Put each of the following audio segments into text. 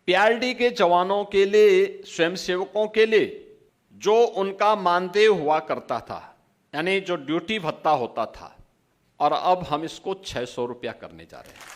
PRD के जवानों के लिए, स्वयंसेवकों के लिए जो उनका मानदेय हुआ करता था, यानी जो ड्यूटी भत्ता होता था, और अब हम इसको 600 रुपया करने जा रहे हैं।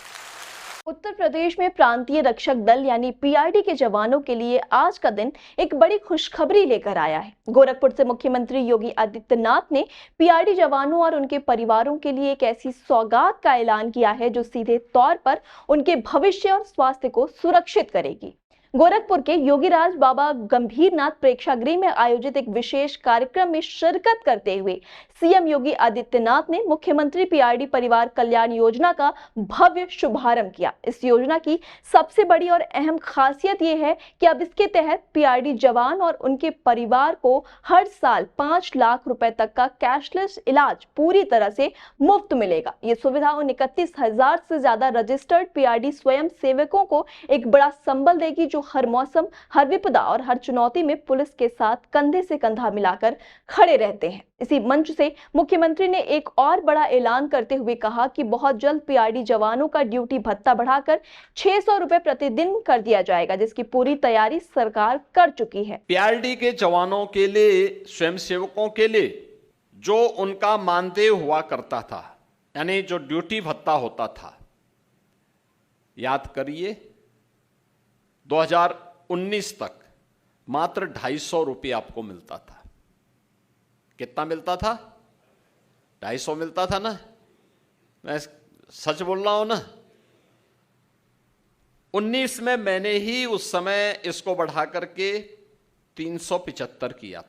उत्तर प्रदेश में प्रांतीय रक्षक दल यानी पीआरडी के जवानों के लिए आज का दिन एक बड़ी खुशखबरी लेकर आया है। गोरखपुर से मुख्यमंत्री योगी आदित्यनाथ ने पीआरडी जवानों और उनके परिवारों के लिए एक ऐसी सौगात का ऐलान किया है जो सीधे तौर पर उनके भविष्य और स्वास्थ्य को सुरक्षित करेगी। गोरखपुर के योगीराज बाबा गंभीरनाथ प्रेक्षागृह में आयोजित एक विशेष कार्यक्रम में शिरकत करते हुए सीएम योगी आदित्यनाथ ने मुख्यमंत्री पीआरडी परिवार कल्याण योजना का भव्य शुभारंभ किया। इस योजना की सबसे बड़ी और अहम खासियत यह है कि अब इसके तहत पीआरडी जवान और उनके परिवार को हर साल 5 लाख रुपए तक का कैशलेस इलाज पूरी तरह से मुफ्त मिलेगा। ये सुविधा उन 31,000 से ज्यादा रजिस्टर्ड पीआरडी स्वयं सेवकों को एक बड़ा संबल देगी जो हर मौसम, हर विपदा और हर चुनौती में पुलिस के साथ कंधे से कंधा मिलाकर खड़े रहते हैं। इसी मंच से मुख्यमंत्री ने एक और बड़ा ऐलान करते हुए कहा कि बहुत जल्द पीआरडी जवानों का ड्यूटी भत्ता बढ़ाकर 600 रुपए प्रतिदिन कर दिया जाएगा, जिसकी पूरी तैयारी सरकार कर चुकी है। पीआरडी के जवानों के लिए, स्वयंसेवकों के लिए जो उनका मानदेय हुआ करता था, यानी जो ड्यूटी भत्ता होता था, याद करिए 2019 तक मात्र 250 रुपये आपको मिलता था। कितना मिलता था? 250 मिलता था ना? मैं सच बोल रहा हूं ना? 19 में मैंने ही उस समय इसको बढ़ा करके 375 किया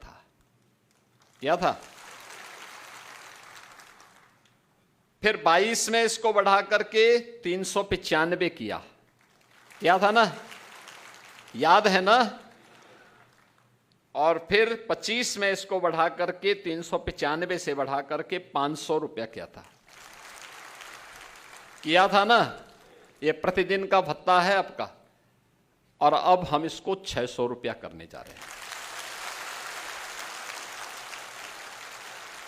था। फिर 22 में इसको बढ़ा करके 395 किया था ना? याद है ना? और फिर 25 में इसको बढ़ा करके 395 से बढ़ा करके 500 रुपया किया था ना? ये प्रतिदिन का भत्ता है आपका, और अब हम इसको 600 रुपया करने जा रहे हैं।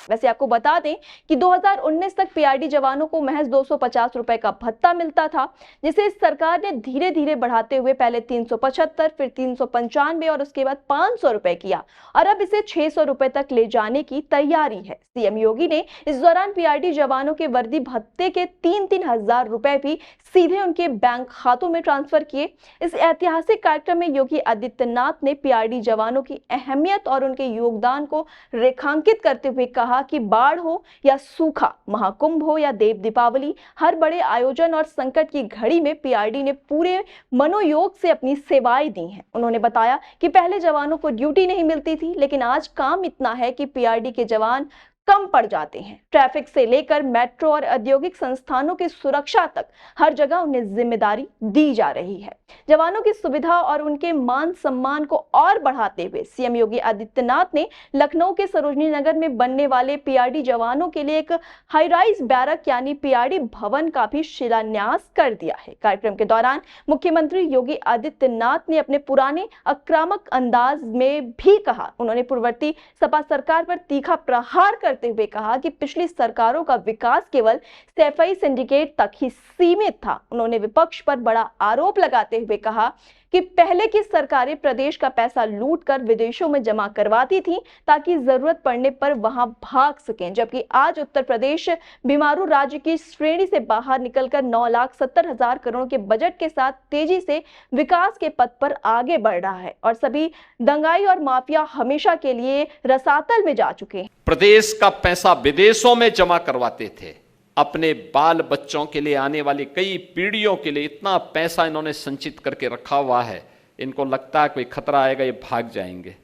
वैसे आपको बता दें कि 2019 तक पीआरडी जवानों को महज 250 रुपए का भत्ता मिलता था, जिसे इस सरकार ने धीरे धीरे बढ़ाते हुए पहले 375, फिर 395 और उसके बाद 500 रुपए किया, और अब इसे 600 रुपए तक ले जाने की तैयारी है। सीएम योगी ने इस दौरान पीआरडी जवानों के वर्दी भत्ते के 3-3 हजार रुपए भी सीधे उनके बैंक खातों में ट्रांसफर किए। इस ऐतिहासिक कार्यक्रम में योगी आदित्यनाथ ने पीआरडी जवानों की अहमियत और उनके योगदान को रेखांकित करते हुए कहा कि बाढ़ हो या सूखा, महाकुंभ हो या देव दीपावली, हर बड़े आयोजन और संकट की घड़ी में पीआरडी ने पूरे मनोयोग से अपनी सेवाएं दी हैं। उन्होंने बताया कि पहले जवानों को ड्यूटी नहीं मिलती थी, लेकिन आज काम इतना है कि पीआरडी के जवान कम पड़ जाते हैं। ट्रैफिक से लेकर मेट्रो और औद्योगिक संस्थानों की सुरक्षा तक हर जगह उन्हें जिम्मेदारी दी जा रही है। जवानों की सुविधा और उनके मान सम्मान को और बढ़ाते हुए सीएम योगी आदित्यनाथ ने लखनऊ के सरोजनी नगर में बनने वाले पीआरडी जवानों के लिए एक हाई राइज बैरक यानी पीआरडी भवन का भी शिलान्यास कर दिया है। कार्यक्रम के दौरान मुख्यमंत्री योगी आदित्यनाथ ने अपने पुराने आक्रामक अंदाज में भी कहा। उन्होंने पूर्ववर्ती सपा सरकार पर तीखा प्रहार करते हुए कहा कि पिछली सरकारों का विकास केवल सैफई सिंडिकेट तक ही सीमित था। उन्होंने विपक्ष पर बड़ा आरोप लगाते हुए कहा कि पहले की सरकारें प्रदेश का पैसा लूटकर विदेशों में जमा करवाती थी ताकि जरूरत पड़ने पर वहां भाग सकें, जबकि आज उत्तर प्रदेश बीमारू राज्य की श्रेणी से बाहर निकलकर 9,70,000 करोड़ के बजट के साथ तेजी से विकास के पथ पर आगे बढ़ रहा है और सभी दंगाई और माफिया हमेशा के लिए रसातल में जा चुके हैं। प्रदेश का पैसा विदेशों में जमा करवाते थे, अपने बाल बच्चों के लिए, आने वाली कई पीढ़ियों के लिए इतना पैसा इन्होंने संचित करके रखा हुआ है, इनको लगता है कोई खतरा आएगा ये भाग जाएंगे।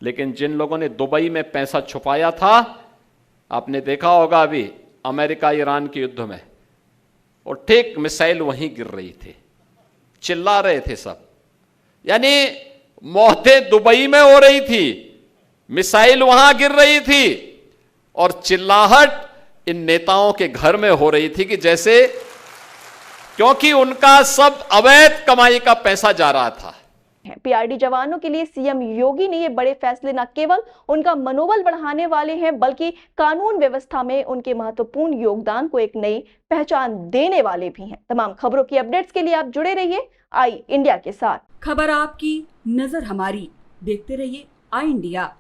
लेकिन जिन लोगों ने दुबई में पैसा छुपाया था, आपने देखा होगा अभी अमेरिका ईरान के युद्ध में, और ठीक मिसाइल वहीं गिर रही थी, चिल्ला रहे थे सब, यानी मौतें दुबई में हो रही थी, मिसाइल वहां गिर रही थी, और चिल्लाहट इन नेताओं के घर में हो रही थी कि जैसे, क्योंकि उनका सब अवैध कमाई का पैसा जा रहा था। हैं। पीआरडी जवानों के लिए सीएम योगी ने ये बड़े फैसले न केवल उनका मनोबल बढ़ाने वाले हैं, बल्कि कानून व्यवस्था में उनके महत्वपूर्ण योगदान को एक नई पहचान देने वाले भी हैं। तमाम खबरों की अपडेट्स के लिए आप जुड़े रहिए आई इंडिया के साथ। खबर आपकी, नजर हमारी, देखते रहिए आई इंडिया।